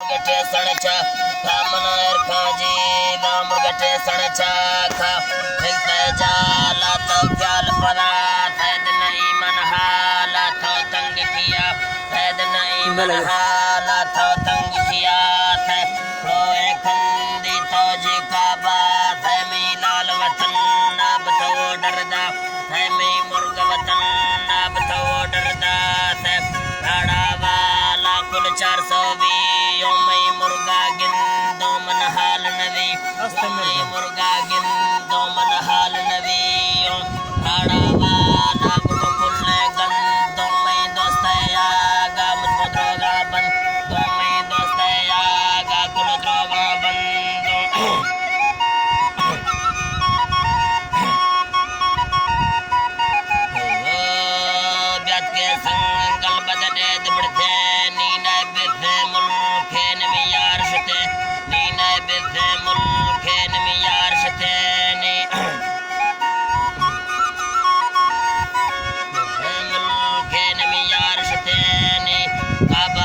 गटे सणचा खामनार खाजी गाम गटे सणचा खा हिलते जाला तो प्याल परा थैद नहीं मन हाला तो तंग किया थैद नहीं मन हाला तो तंग किया थे रोए खंदी तो जी का बात है मी लाल वतन अब तो डरदा है मी मुर्ग वतन अब तो डरदा थे राड़ा वाला कुल 420 मई मुर्गा गिंदो मन हाल नवी मई मुर्गा गिंदो मन हाल नवी राड़ा वाला कुल कुल गंदो मई दोस्त यागा मुझको द्रोगा बंद तो मई दोस्त यागा कुल द्रोगा बंद ब्यात के संगल बजने दबड़ते नीना बिथे मुल्के नमियार शते नीना बिथे मुल्के नमियार शते नी मुल्के नमियार शते नी काबा